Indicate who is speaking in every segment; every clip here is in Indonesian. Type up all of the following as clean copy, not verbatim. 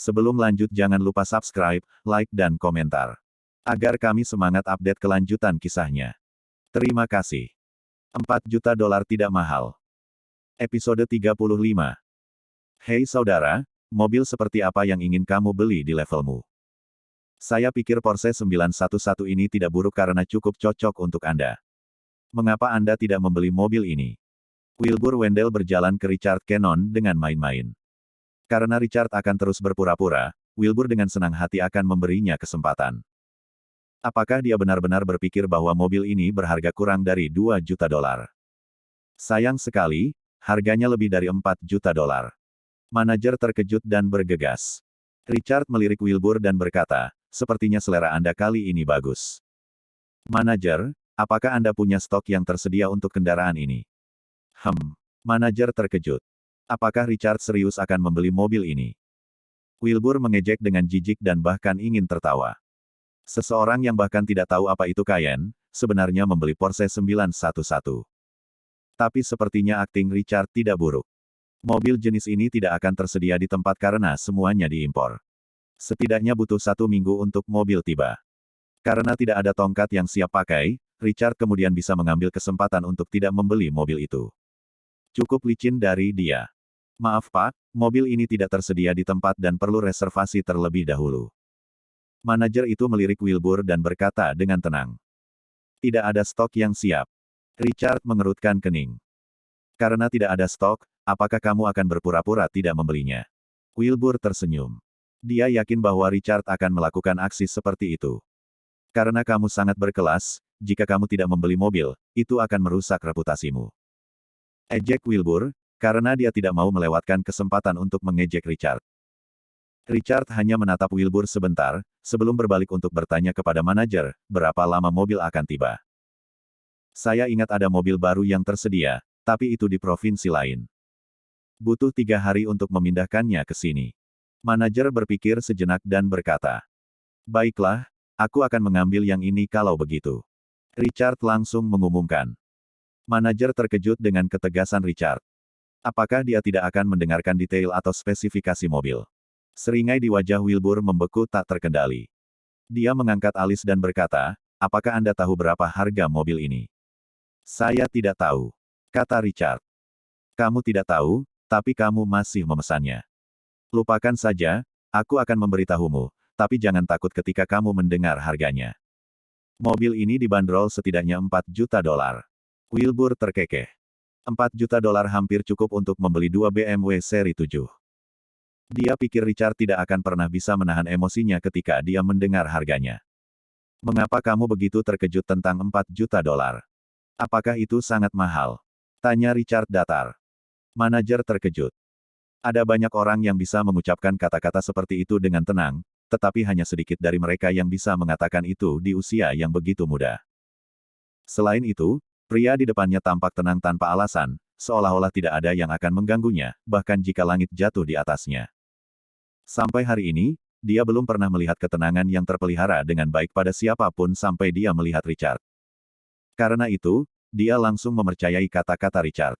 Speaker 1: Sebelum lanjut jangan lupa subscribe, like dan komentar. Agar kami semangat update kelanjutan kisahnya. Terima kasih. 4 juta dolar tidak mahal. Episode 35. Hei saudara, mobil seperti apa yang ingin kamu beli di levelmu? Saya pikir Porsche 911 ini tidak buruk karena cukup cocok untuk Anda. Mengapa Anda tidak membeli mobil ini? Wilbur Wendell berjalan ke Richard Cannon dengan main-main. Karena Richard akan terus berpura-pura, Wilbur dengan senang hati akan memberinya kesempatan. Apakah dia benar-benar berpikir bahwa mobil ini berharga kurang dari 2 juta dolar? Sayang sekali, harganya lebih dari 4 juta dolar. Manajer terkejut dan bergegas. Richard melirik Wilbur dan berkata, sepertinya selera Anda kali ini bagus. Manajer, apakah Anda punya stok yang tersedia untuk kendaraan ini? Manajer terkejut. Apakah Richard serius akan membeli mobil ini? Wilbur mengejek dengan jijik dan bahkan ingin tertawa. Seseorang yang bahkan tidak tahu apa itu Cayenne, sebenarnya membeli Porsche 911. Tapi sepertinya akting Richard tidak buruk. Mobil jenis ini tidak akan tersedia di tempat karena semuanya diimpor. Setidaknya butuh 1 minggu untuk mobil tiba. Karena tidak ada tongkat yang siap pakai, Richard kemudian bisa mengambil kesempatan untuk tidak membeli mobil itu. Cukup licin dari dia. Maaf Pak, mobil ini tidak tersedia di tempat dan perlu reservasi terlebih dahulu. Manajer itu melirik Wilbur dan berkata dengan tenang. Tidak ada stok yang siap. Richard mengerutkan kening. Karena tidak ada stok, apakah kamu akan berpura-pura tidak membelinya? Wilbur tersenyum. Dia yakin bahwa Richard akan melakukan aksi seperti itu. Karena kamu sangat berkelas, jika kamu tidak membeli mobil, itu akan merusak reputasimu. Ejek Wilbur, karena dia tidak mau melewatkan kesempatan untuk mengejek Richard. Richard hanya menatap Wilbur sebentar, sebelum berbalik untuk bertanya kepada manajer, berapa lama mobil akan tiba. Saya ingat ada mobil baru yang tersedia, tapi itu di provinsi lain. Butuh 3 hari untuk memindahkannya ke sini. Manajer berpikir sejenak dan berkata, baiklah, aku akan mengambil yang ini kalau begitu. Richard langsung mengumumkan. Manajer terkejut dengan ketegasan Richard. Apakah dia tidak akan mendengarkan detail atau spesifikasi mobil? Seringai di wajah Wilbur membeku tak terkendali. Dia mengangkat alis dan berkata, apakah Anda tahu berapa harga mobil ini? Saya tidak tahu, kata Richard. Kamu tidak tahu, tapi kamu masih memesannya. Lupakan saja, aku akan memberitahumu, tapi jangan takut ketika kamu mendengar harganya. Mobil ini dibanderol setidaknya 4 juta dolar. Wilbur terkekeh. 4 juta dolar hampir cukup untuk membeli 2 BMW seri 7. Dia pikir Richard tidak akan pernah bisa menahan emosinya ketika dia mendengar harganya. Mengapa kamu begitu terkejut tentang 4 juta dolar? Apakah itu sangat mahal? Tanya Richard datar. Manajer terkejut. Ada banyak orang yang bisa mengucapkan kata-kata seperti itu dengan tenang, tetapi hanya sedikit dari mereka yang bisa mengatakan itu di usia yang begitu muda. Selain itu, pria di depannya tampak tenang tanpa alasan, seolah-olah tidak ada yang akan mengganggunya, bahkan jika langit jatuh di atasnya. Sampai hari ini, dia belum pernah melihat ketenangan yang terpelihara dengan baik pada siapapun sampai dia melihat Richard. Karena itu, dia langsung mempercayai kata-kata Richard.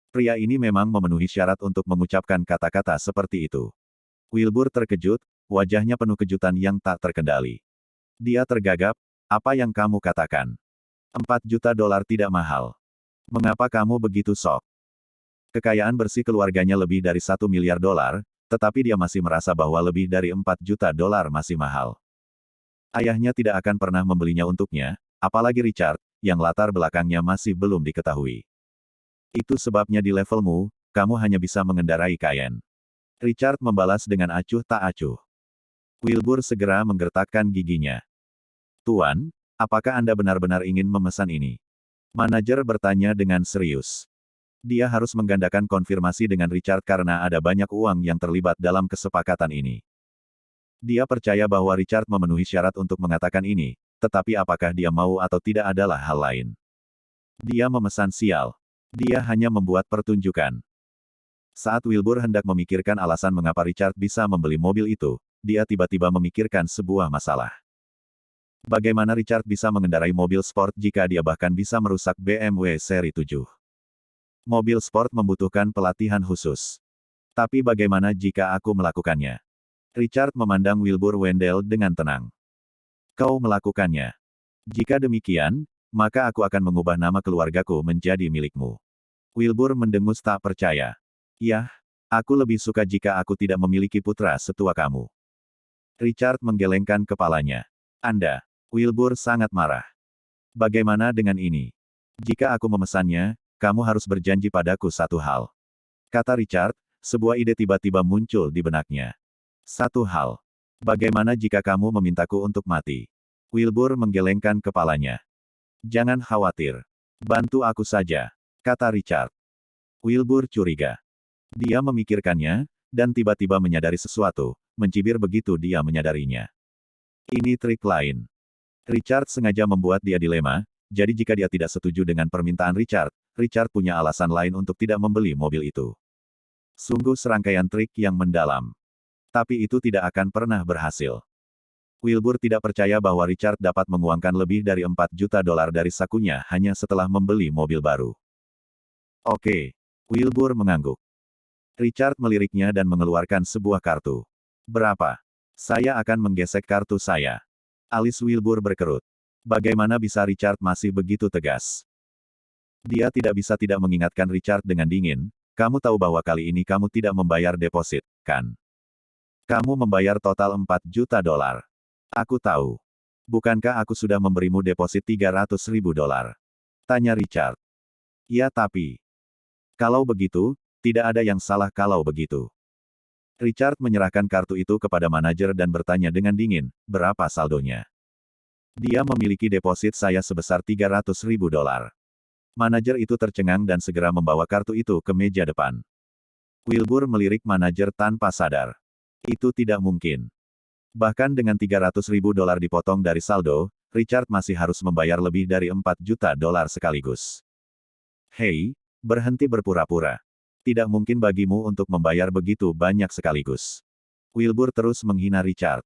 Speaker 1: Pria ini memang memenuhi syarat untuk mengucapkan kata-kata seperti itu. Wilbur terkejut, wajahnya penuh kejutan yang tak terkendali. Dia tergagap, apa yang kamu katakan? 4 juta dolar tidak mahal. Mengapa kamu begitu sok? Kekayaan bersih keluarganya lebih dari 1 miliar dolar, tetapi dia masih merasa bahwa lebih dari 4 juta dolar masih mahal. Ayahnya tidak akan pernah membelinya untuknya, apalagi Richard, yang latar belakangnya masih belum diketahui. Itu sebabnya di levelmu, kamu hanya bisa mengendarai Cayenne. Richard membalas dengan acuh tak acuh. Wilbur segera menggertakkan giginya. Tuan, apakah Anda benar-benar ingin memesan ini? Manajer bertanya dengan serius. Dia harus menggandakan konfirmasi dengan Richard karena ada banyak uang yang terlibat dalam kesepakatan ini. Dia percaya bahwa Richard memenuhi syarat untuk mengatakan ini, tetapi apakah dia mau atau tidak adalah hal lain. Dia memesan sial. Dia hanya membuat pertunjukan. Saat Wilbur hendak memikirkan alasan mengapa Richard bisa membeli mobil itu, dia tiba-tiba memikirkan sebuah masalah. Bagaimana Richard bisa mengendarai mobil sport jika dia bahkan bisa merusak BMW seri 7? Mobil sport membutuhkan pelatihan khusus. Tapi bagaimana jika aku melakukannya? Richard memandang Wilbur Wendell dengan tenang. Kau melakukannya. Jika demikian, maka aku akan mengubah nama keluargaku menjadi milikmu. Wilbur mendengus tak percaya. Yah, aku lebih suka jika aku tidak memiliki putra setua kamu. Richard menggelengkan kepalanya. Anda. Wilbur sangat marah. Bagaimana dengan ini? Jika aku memesannya, kamu harus berjanji padaku satu hal. Kata Richard, sebuah ide tiba-tiba muncul di benaknya. Satu hal. Bagaimana jika kamu memintaku untuk mati? Wilbur menggelengkan kepalanya. Jangan khawatir. Bantu aku saja, kata Richard. Wilbur curiga. Dia memikirkannya, dan tiba-tiba menyadari sesuatu, mencibir begitu dia menyadarinya. Ini trik lain. Richard sengaja membuat dia dilema, jadi jika dia tidak setuju dengan permintaan Richard, Richard punya alasan lain untuk tidak membeli mobil itu. Sungguh serangkaian trik yang mendalam. Tapi itu tidak akan pernah berhasil. Wilbur tidak percaya bahwa Richard dapat menguangkan lebih dari 4 juta dolar dari sakunya hanya setelah membeli mobil baru. Oke. Wilbur mengangguk. Richard meliriknya dan mengeluarkan sebuah kartu. Berapa? Saya akan menggesek kartu saya. Alis Wilbur berkerut. Bagaimana bisa Richard masih begitu tegas? Dia tidak bisa tidak mengingatkan Richard dengan dingin, kamu tahu bahwa kali ini kamu tidak membayar deposit, kan? Kamu membayar total 4 juta dolar. Aku tahu. Bukankah aku sudah memberimu deposit 300.000 dolar? Tanya Richard. Ya tapi. Kalau begitu, tidak ada yang salah kalau begitu. Richard menyerahkan kartu itu kepada manajer dan bertanya dengan dingin, berapa saldonya? Dia memiliki deposit saya sebesar 300.000 dolar. Manajer itu tercengang dan segera membawa kartu itu ke meja depan. Wilbur melirik manajer tanpa sadar. Itu tidak mungkin. Bahkan dengan 300.000 dolar dipotong dari saldo, Richard masih harus membayar lebih dari 4 juta dolar sekaligus. Hei, berhenti berpura-pura. Tidak mungkin bagimu untuk membayar begitu banyak sekaligus. Wilbur terus menghina Richard.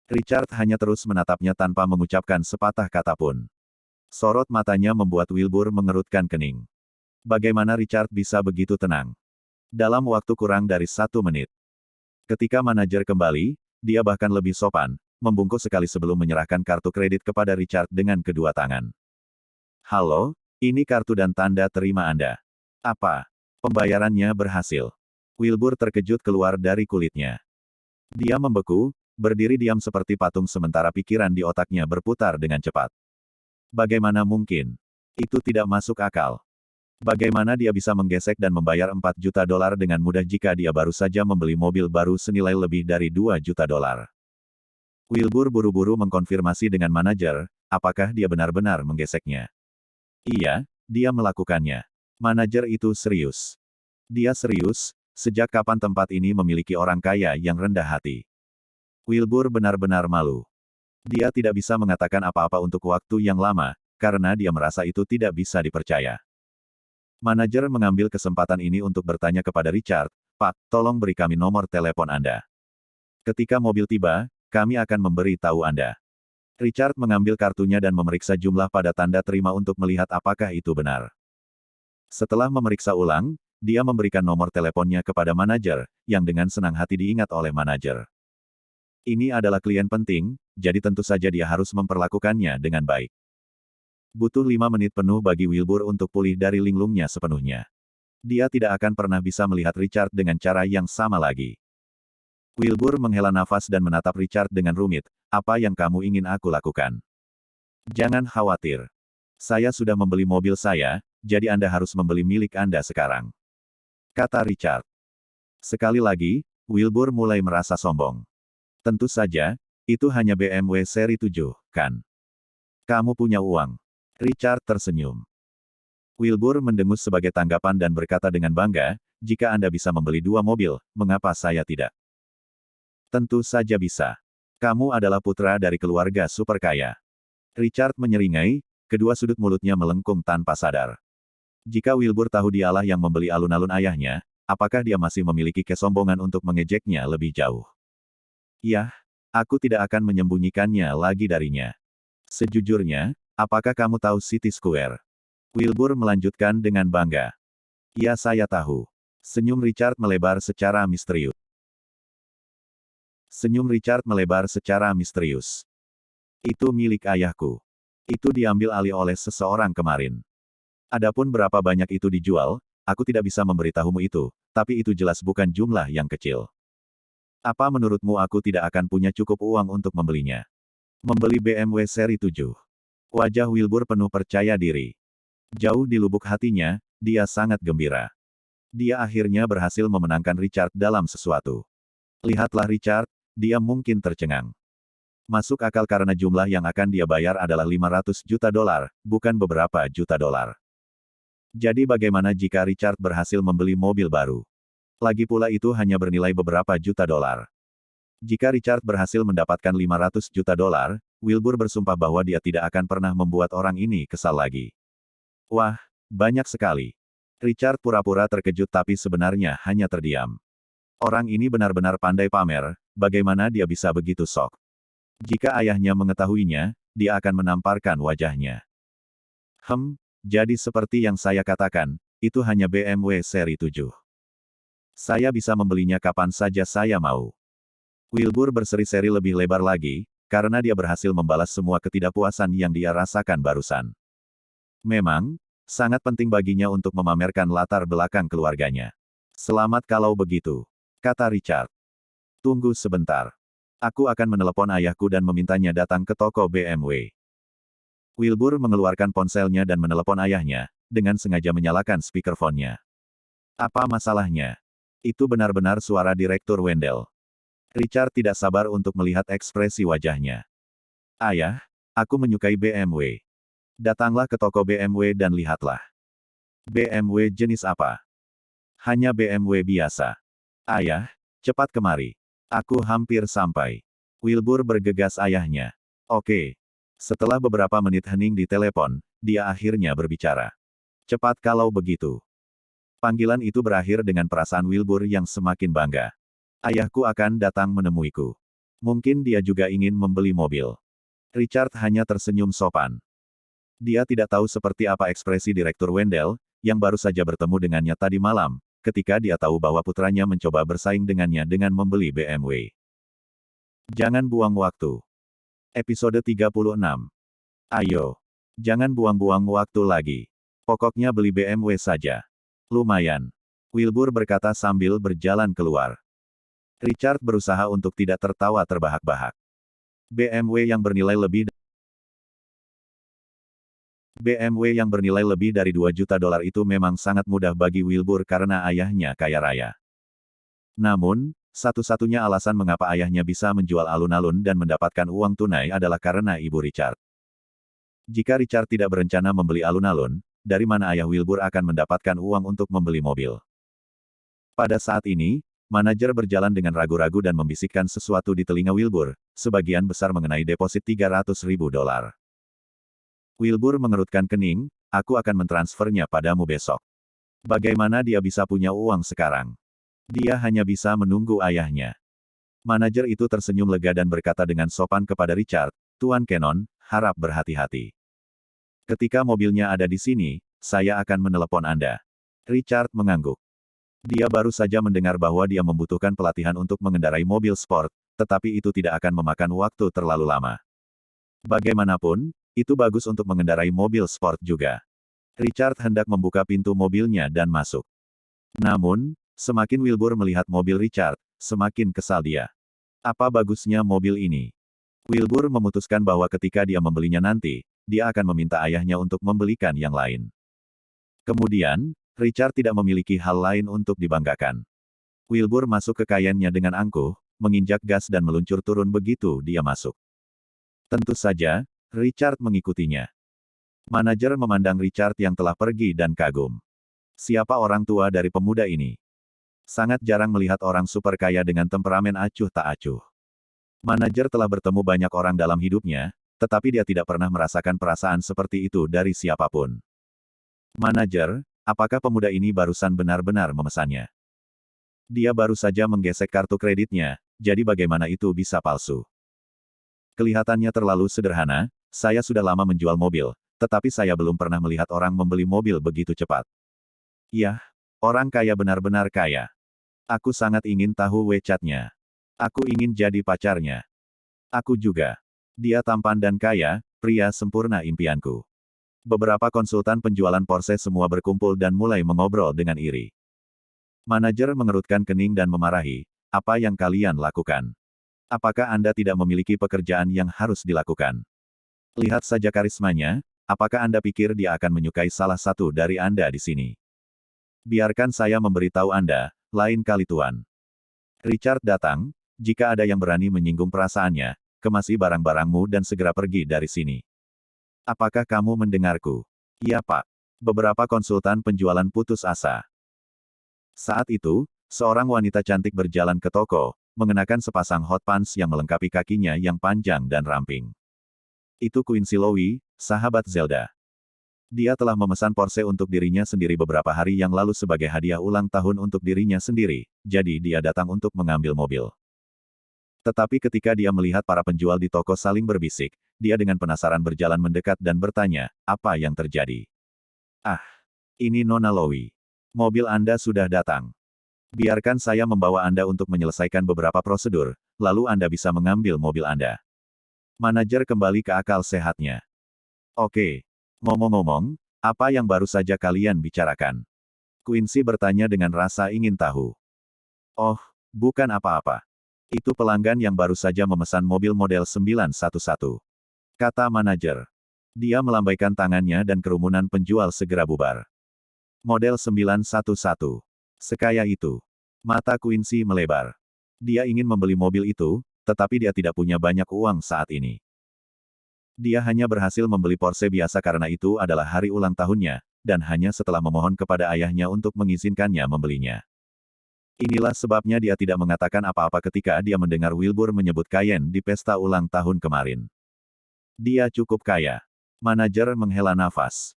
Speaker 1: Richard hanya terus menatapnya tanpa mengucapkan sepatah kata pun. Sorot matanya membuat Wilbur mengerutkan kening. Bagaimana Richard bisa begitu tenang? Dalam waktu kurang dari 1 menit. Ketika manajer kembali, dia bahkan lebih sopan, membungkuk sekali sebelum menyerahkan kartu kredit kepada Richard dengan kedua tangan. Halo, ini kartu dan tanda terima Anda. Apa? Pembayarannya berhasil. Wilbur terkejut keluar dari kulitnya. Dia membeku, berdiri diam seperti patung sementara pikiran di otaknya berputar dengan cepat. Bagaimana mungkin? Itu tidak masuk akal. Bagaimana dia bisa menggesek dan membayar 4 juta dolar dengan mudah jika dia baru saja membeli mobil baru senilai lebih dari 2 juta dolar? Wilbur buru-buru mengkonfirmasi dengan manajer, apakah dia benar-benar menggeseknya. Iya, dia melakukannya. Manajer itu serius. Dia serius, sejak kapan tempat ini memiliki orang kaya yang rendah hati? Wilbur benar-benar malu. Dia tidak bisa mengatakan apa-apa untuk waktu yang lama, karena dia merasa itu tidak bisa dipercaya. Manajer mengambil kesempatan ini untuk bertanya kepada Richard, Pak, tolong beri kami nomor telepon Anda. Ketika mobil tiba, kami akan memberi tahu Anda. Richard mengambil kartunya dan memeriksa jumlah pada tanda terima untuk melihat apakah itu benar. Setelah memeriksa ulang, dia memberikan nomor teleponnya kepada manajer, yang dengan senang hati diingat oleh manajer. Ini adalah klien penting, jadi tentu saja dia harus memperlakukannya dengan baik. Butuh 5 menit penuh bagi Wilbur untuk pulih dari linglungnya sepenuhnya. Dia tidak akan pernah bisa melihat Richard dengan cara yang sama lagi. Wilbur menghela nafas dan menatap Richard dengan rumit, apa yang kamu ingin aku lakukan? Jangan khawatir. Saya sudah membeli mobil saya, jadi Anda harus membeli milik Anda sekarang. Kata Richard. Sekali lagi, Wilbur mulai merasa sombong. Tentu saja, itu hanya BMW seri 7, kan? Kamu punya uang. Richard tersenyum. Wilbur mendengus sebagai tanggapan dan berkata dengan bangga, jika Anda bisa membeli 2 mobil, mengapa saya tidak? Tentu saja bisa. Kamu adalah putra dari keluarga super kaya. Richard menyeringai, kedua sudut mulutnya melengkung tanpa sadar. Jika Wilbur tahu dialah yang membeli alun-alun ayahnya, apakah dia masih memiliki kesombongan untuk mengejeknya lebih jauh? Yah, aku tidak akan menyembunyikannya lagi darinya. Sejujurnya, apakah kamu tahu City Square? Wilbur melanjutkan dengan bangga. Ya saya tahu. Senyum Richard melebar secara misterius. Senyum Richard melebar secara misterius. Itu milik ayahku. Itu diambil alih oleh seseorang kemarin. Adapun berapa banyak itu dijual, aku tidak bisa memberitahumu itu, tapi itu jelas bukan jumlah yang kecil. Apa menurutmu aku tidak akan punya cukup uang untuk membelinya? Membeli BMW seri 7. Wajah Wilbur penuh percaya diri. Jauh di lubuk hatinya, dia sangat gembira. Dia akhirnya berhasil memenangkan Richard dalam sesuatu. Lihatlah Richard, dia mungkin tercengang. Masuk akal karena jumlah yang akan dia bayar adalah 500 juta dolar, bukan beberapa juta dolar. Jadi bagaimana jika Richard berhasil membeli mobil baru? Lagi pula itu hanya bernilai beberapa juta dolar. Jika Richard berhasil mendapatkan 500 juta dolar, Wilbur bersumpah bahwa dia tidak akan pernah membuat orang ini kesal lagi. Wah, banyak sekali. Richard pura-pura terkejut tapi sebenarnya hanya terdiam. Orang ini benar-benar pandai pamer, bagaimana dia bisa begitu sok? Jika ayahnya mengetahuinya, dia akan menamparkan wajahnya. Jadi seperti yang saya katakan, itu hanya BMW seri 7. Saya bisa membelinya kapan saja saya mau. Wilbur berseri-seri lebih lebar lagi, karena dia berhasil membalas semua ketidakpuasan yang dia rasakan barusan. Memang, sangat penting baginya untuk memamerkan latar belakang keluarganya. Selamat kalau begitu, kata Richard. Tunggu sebentar. Aku akan menelepon ayahku dan memintanya datang ke toko BMW. Wilbur mengeluarkan ponselnya dan menelepon ayahnya, dengan sengaja menyalakan speakerphone-nya. Apa masalahnya? Itu benar-benar suara Direktur Wendell. Richard tidak sabar untuk melihat ekspresi wajahnya. Ayah, aku menyukai BMW. Datanglah ke toko BMW dan lihatlah. BMW jenis apa? Hanya BMW biasa. Ayah, cepat kemari. Aku hampir sampai. Wilbur bergegas ayahnya. Oke. Setelah beberapa menit hening di telepon, dia akhirnya berbicara. Cepat kalau begitu. Panggilan itu berakhir dengan perasaan Wilbur yang semakin bangga. Ayahku akan datang menemuiku. Mungkin dia juga ingin membeli mobil. Richard hanya tersenyum sopan. Dia tidak tahu seperti apa ekspresi Direktur Wendell, yang baru saja bertemu dengannya tadi malam, ketika dia tahu bahwa putranya mencoba bersaing dengannya dengan membeli BMW. Jangan buang waktu. Episode 36. Ayo. Jangan buang-buang waktu lagi. Pokoknya beli BMW saja. Lumayan. Wilbur berkata sambil berjalan keluar. Richard berusaha untuk tidak tertawa terbahak-bahak. BMW yang bernilai lebih dari 2 juta dolar itu memang sangat mudah bagi Wilbur karena ayahnya kaya raya. Namun, satu-satunya alasan mengapa ayahnya bisa menjual alun-alun dan mendapatkan uang tunai adalah karena ibu Richard. Jika Richard tidak berencana membeli alun-alun, dari mana ayah Wilbur akan mendapatkan uang untuk membeli mobil? Pada saat ini, manajer berjalan dengan ragu-ragu dan membisikkan sesuatu di telinga Wilbur, sebagian besar mengenai deposit 300.000 dolar. Wilbur mengerutkan kening, aku akan mentransfernya padamu besok. Bagaimana dia bisa punya uang sekarang? Dia hanya bisa menunggu ayahnya. Manajer itu tersenyum lega dan berkata dengan sopan kepada Richard, Tuan Cannon, harap berhati-hati. Ketika mobilnya ada di sini, saya akan menelepon Anda. Richard mengangguk. Dia baru saja mendengar bahwa dia membutuhkan pelatihan untuk mengendarai mobil sport, tetapi itu tidak akan memakan waktu terlalu lama. Bagaimanapun, itu bagus untuk mengendarai mobil sport juga. Richard hendak membuka pintu mobilnya dan masuk. Namun, semakin Wilbur melihat mobil Richard, semakin kesal dia. Apa bagusnya mobil ini? Wilbur memutuskan bahwa ketika dia membelinya nanti, dia akan meminta ayahnya untuk membelikan yang lain. Kemudian, Richard tidak memiliki hal lain untuk dibanggakan. Wilbur masuk ke kayannya dengan angkuh, menginjak gas dan meluncur turun begitu dia masuk. Tentu saja, Richard mengikutinya. Manajer memandang Richard yang telah pergi dan kagum. Siapa orang tua dari pemuda ini? Sangat jarang melihat orang super kaya dengan temperamen acuh tak acuh. Manajer telah bertemu banyak orang dalam hidupnya, tetapi dia tidak pernah merasakan perasaan seperti itu dari siapapun. Manajer, apakah pemuda ini barusan benar-benar memesannya? Dia baru saja menggesek kartu kreditnya, jadi bagaimana itu bisa palsu? Kelihatannya terlalu sederhana, saya sudah lama menjual mobil, tetapi saya belum pernah melihat orang membeli mobil begitu cepat. Yah, orang kaya benar-benar kaya. Aku sangat ingin tahu WeChat-nya. Aku ingin jadi pacarnya. Aku juga. Dia tampan dan kaya, pria sempurna impianku. Beberapa konsultan penjualan Porsche semua berkumpul dan mulai mengobrol dengan iri. Manajer mengerutkan kening dan memarahi, apa yang kalian lakukan? Apakah Anda tidak memiliki pekerjaan yang harus dilakukan? Lihat saja karismanya, apakah Anda pikir dia akan menyukai salah satu dari Anda di sini? Biarkan saya memberitahu Anda, lain kali tuan. Richard datang, jika ada yang berani menyinggung perasaannya, kemasi barang-barangmu dan segera pergi dari sini. Apakah kamu mendengarku? Iya Pak. Beberapa konsultan penjualan putus asa. Saat itu, seorang wanita cantik berjalan ke toko, mengenakan sepasang hot pants yang melengkapi kakinya yang panjang dan ramping. Itu Quincy Lowy, sahabat Zelda. Dia telah memesan Porsche untuk dirinya sendiri beberapa hari yang lalu sebagai hadiah ulang tahun untuk dirinya sendiri, jadi dia datang untuk mengambil mobil. Tetapi ketika dia melihat para penjual di toko saling berbisik, dia dengan penasaran berjalan mendekat dan bertanya, apa yang terjadi? Ah, ini Nona Lowy. Mobil Anda sudah datang. Biarkan saya membawa Anda untuk menyelesaikan beberapa prosedur, lalu Anda bisa mengambil mobil Anda. Manajer kembali ke akal sehatnya. Oke. Ngomong-ngomong, apa yang baru saja kalian bicarakan? Quincy bertanya dengan rasa ingin tahu. Oh, bukan apa-apa. Itu pelanggan yang baru saja memesan mobil model 911. Kata manajer. Dia melambaikan tangannya dan kerumunan penjual segera bubar. Model 911. Sekaya itu. Mata Quincy melebar. Dia ingin membeli mobil itu, tetapi dia tidak punya banyak uang saat ini. Dia hanya berhasil membeli Porsche biasa karena itu adalah hari ulang tahunnya, dan hanya setelah memohon kepada ayahnya untuk mengizinkannya membelinya. Inilah sebabnya dia tidak mengatakan apa-apa ketika dia mendengar Wilbur menyebut Cayenne di pesta ulang tahun kemarin. Dia cukup kaya. Manajer menghela nafas.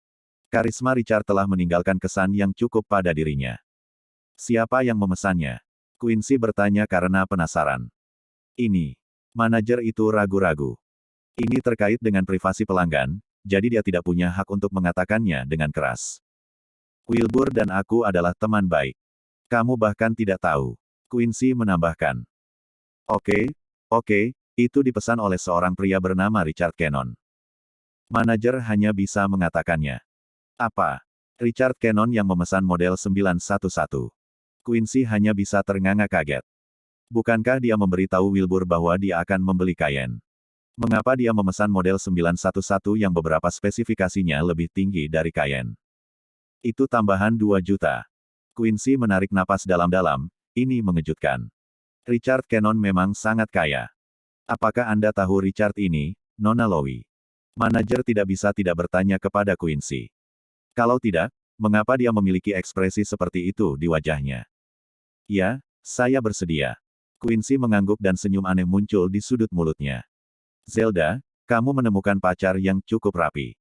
Speaker 1: Karisma Richard telah meninggalkan kesan yang cukup pada dirinya. Siapa yang memesannya? Quincy bertanya karena penasaran. Ini. Manajer itu ragu-ragu. Ini terkait dengan privasi pelanggan, jadi dia tidak punya hak untuk mengatakannya dengan keras. Wilbur dan aku adalah teman baik. Kamu bahkan tidak tahu. Quincy menambahkan. Oke, itu dipesan oleh seorang pria bernama Richard Cannon. Manajer hanya bisa mengatakannya. Apa? Richard Cannon yang memesan model 911. Quincy hanya bisa ternganga kaget. Bukankah dia memberitahu Wilbur bahwa dia akan membeli Cayenne? Mengapa dia memesan model 911 yang beberapa spesifikasinya lebih tinggi dari Cayenne? Itu tambahan 2 juta. Quincy menarik napas dalam-dalam, ini mengejutkan. Richard Cannon memang sangat kaya. Apakah Anda tahu Richard ini, Nona Lowy? Manajer tidak bisa tidak bertanya kepada Quincy. Kalau tidak, mengapa dia memiliki ekspresi seperti itu di wajahnya? Ya, saya bersedia. Quincy mengangguk dan senyum aneh muncul di sudut mulutnya. Zelda, kamu menemukan pacar yang cukup rapi.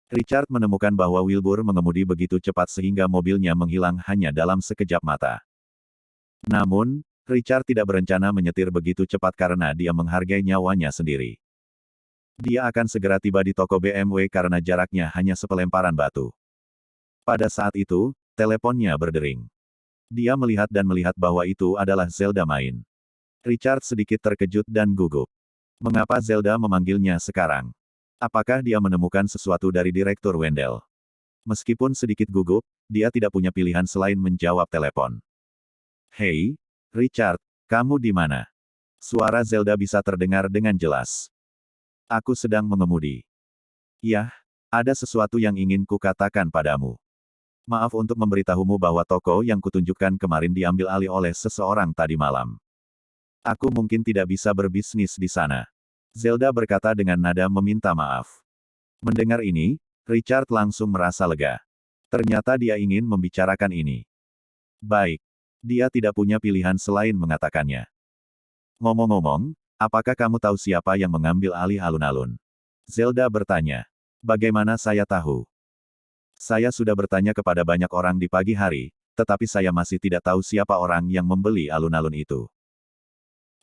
Speaker 1: Richard menemukan bahwa Wilbur mengemudi begitu cepat sehingga mobilnya menghilang hanya dalam sekejap mata. Namun, Richard tidak berencana menyetir begitu cepat karena dia menghargai nyawanya sendiri. Dia akan segera tiba di toko BMW karena jaraknya hanya sepelemparan batu. Pada saat itu, teleponnya berdering. Dia melihat dan melihat bahwa itu adalah Zelda Main. Richard sedikit terkejut dan gugup. Mengapa Zelda memanggilnya sekarang? Apakah dia menemukan sesuatu dari Direktur Wendell? Meskipun sedikit gugup, dia tidak punya pilihan selain menjawab telepon. Hei, Richard, kamu di mana? Suara Zelda bisa terdengar dengan jelas. Aku sedang mengemudi. Yah, ada sesuatu yang ingin kukatakan padamu. Maaf untuk memberitahumu bahwa toko yang kutunjukkan kemarin diambil alih oleh seseorang tadi malam. Aku mungkin tidak bisa berbisnis di sana. Zelda berkata dengan nada meminta maaf. Mendengar ini, Richard langsung merasa lega. Ternyata dia ingin membicarakan ini. Baik. Dia tidak punya pilihan selain mengatakannya. Ngomong-ngomong, apakah kamu tahu siapa yang mengambil alih alun-alun? Zelda bertanya. Bagaimana saya tahu? Saya sudah bertanya kepada banyak orang di pagi hari, tetapi saya masih tidak tahu siapa orang yang membeli alun-alun itu.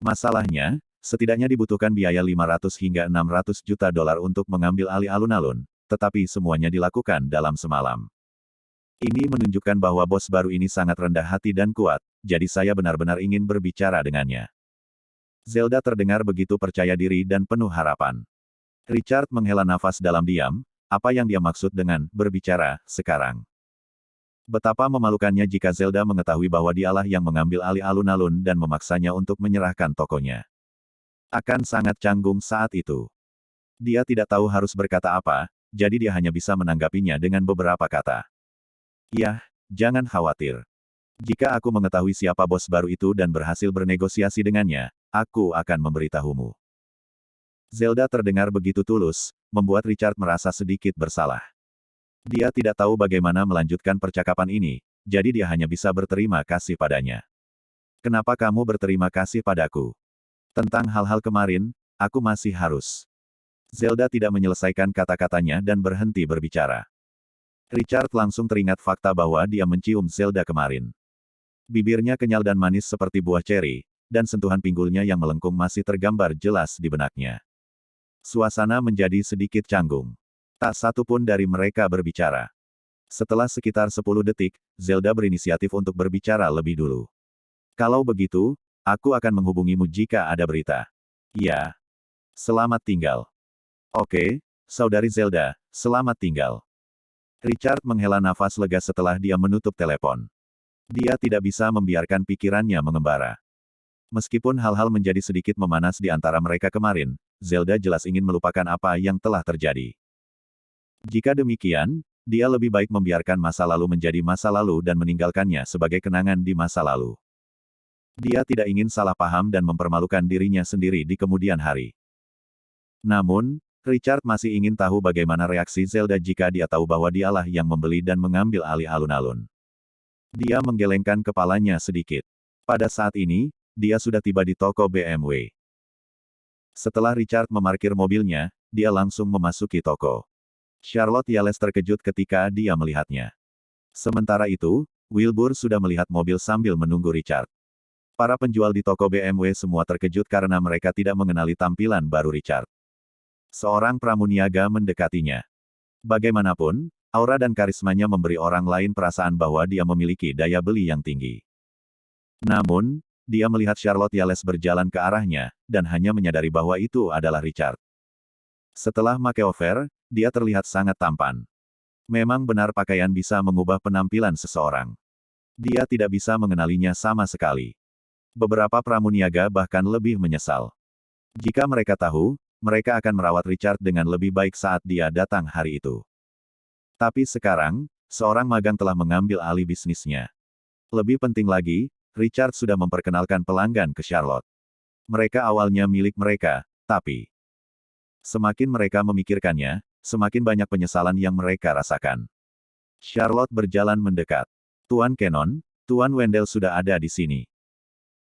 Speaker 1: Masalahnya, setidaknya dibutuhkan biaya 500 hingga 600 juta dolar untuk mengambil alih alun-alun, tetapi semuanya dilakukan dalam semalam. Ini menunjukkan bahwa bos baru ini sangat rendah hati dan kuat, jadi saya benar-benar ingin berbicara dengannya. Zelda terdengar begitu percaya diri dan penuh harapan. Richard menghela nafas dalam diam, apa yang dia maksud dengan berbicara sekarang. Betapa memalukannya jika Zelda mengetahui bahwa dialah yang mengambil alih alun-alun dan memaksanya untuk menyerahkan tokonya. Akan sangat canggung saat itu. Dia tidak tahu harus berkata apa, jadi dia hanya bisa menanggapinya dengan beberapa kata. Yah, jangan khawatir. Jika aku mengetahui siapa bos baru itu dan berhasil bernegosiasi dengannya, aku akan memberitahumu. Zelda terdengar begitu tulus, membuat Richard merasa sedikit bersalah. Dia tidak tahu bagaimana melanjutkan percakapan ini, jadi dia hanya bisa berterima kasih padanya. Kenapa kamu berterima kasih padaku? Tentang hal-hal kemarin, aku masih harus. Zelda tidak menyelesaikan kata-katanya dan berhenti berbicara. Richard langsung teringat fakta bahwa dia mencium Zelda kemarin. Bibirnya kenyal dan manis seperti buah ceri, dan sentuhan pinggulnya yang melengkung masih tergambar jelas di benaknya. Suasana menjadi sedikit canggung. Tak satu pun dari mereka berbicara. Setelah sekitar 10 detik, Zelda berinisiatif untuk berbicara lebih dulu. Kalau begitu, aku akan menghubungimu jika ada berita. Ya. Selamat tinggal. Oke, saudari Zelda, selamat tinggal. Richard menghela nafas lega setelah dia menutup telepon. Dia tidak bisa membiarkan pikirannya mengembara. Meskipun hal-hal menjadi sedikit memanas di antara mereka kemarin, Zelda jelas ingin melupakan apa yang telah terjadi. Jika demikian, dia lebih baik membiarkan masa lalu menjadi masa lalu dan meninggalkannya sebagai kenangan di masa lalu. Dia tidak ingin salah paham dan mempermalukan dirinya sendiri di kemudian hari. Namun, Richard masih ingin tahu bagaimana reaksi Zelda jika dia tahu bahwa dialah yang membeli dan mengambil alih alun-alun. Dia menggelengkan kepalanya sedikit. Pada saat ini, dia sudah tiba di toko BMW. Setelah Richard memarkir mobilnya, dia langsung memasuki toko. Charlotte Yales terkejut ketika dia melihatnya. Sementara itu, Wilbur sudah melihat mobil sambil menunggu Richard. Para penjual di toko BMW semua terkejut karena mereka tidak mengenali tampilan baru Richard. Seorang pramuniaga mendekatinya. Bagaimanapun, aura dan karismanya memberi orang lain perasaan bahwa dia memiliki daya beli yang tinggi. Namun, dia melihat Charlotte Yales berjalan ke arahnya, dan hanya menyadari bahwa itu adalah Richard. Setelah makeover, dia terlihat sangat tampan. Memang benar pakaian bisa mengubah penampilan seseorang. Dia tidak bisa mengenalinya sama sekali. Beberapa pramuniaga bahkan lebih menyesal. Jika mereka tahu, mereka akan merawat Richard dengan lebih baik saat dia datang hari itu. Tapi sekarang, seorang magang telah mengambil alih bisnisnya. Lebih penting lagi, Richard sudah memperkenalkan pelanggan ke Charlotte. Mereka awalnya milik mereka, tapi semakin mereka memikirkannya, semakin banyak penyesalan yang mereka rasakan. Charlotte berjalan mendekat. Tuan Cannon, Tuan Wendell sudah ada di sini.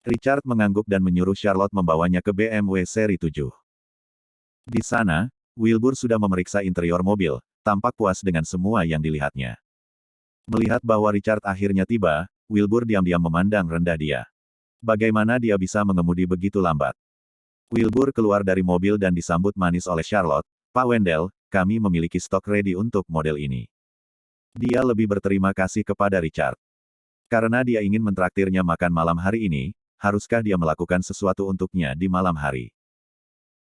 Speaker 1: Richard mengangguk dan menyuruh Charlotte membawanya ke BMW seri 7. Di sana, Wilbur sudah memeriksa interior mobil, tampak puas dengan semua yang dilihatnya. Melihat bahwa Richard akhirnya tiba, Wilbur diam-diam memandang rendah dia. Bagaimana dia bisa mengemudi begitu lambat? Wilbur keluar dari mobil dan disambut manis oleh Charlotte. Pak Wendell, kami memiliki stok ready untuk model ini. Dia lebih berterima kasih kepada Richard. Karena dia ingin mentraktirnya makan malam hari ini, haruskah dia melakukan sesuatu untuknya di malam hari?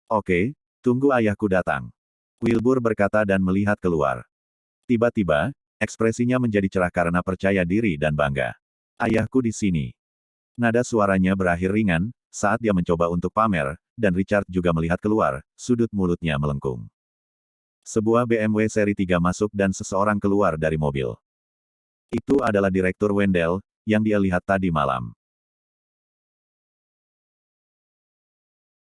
Speaker 1: Oke, tunggu ayahku datang. Wilbur berkata dan melihat keluar. Tiba-tiba, ekspresinya menjadi cerah karena percaya diri dan bangga. Ayahku di sini. Nada suaranya berakhir ringan, saat dia mencoba untuk pamer, dan Richard juga melihat keluar, sudut mulutnya melengkung. Sebuah BMW seri 3 masuk dan seseorang keluar dari mobil. Itu adalah Direktur Wendell, yang dia lihat tadi malam.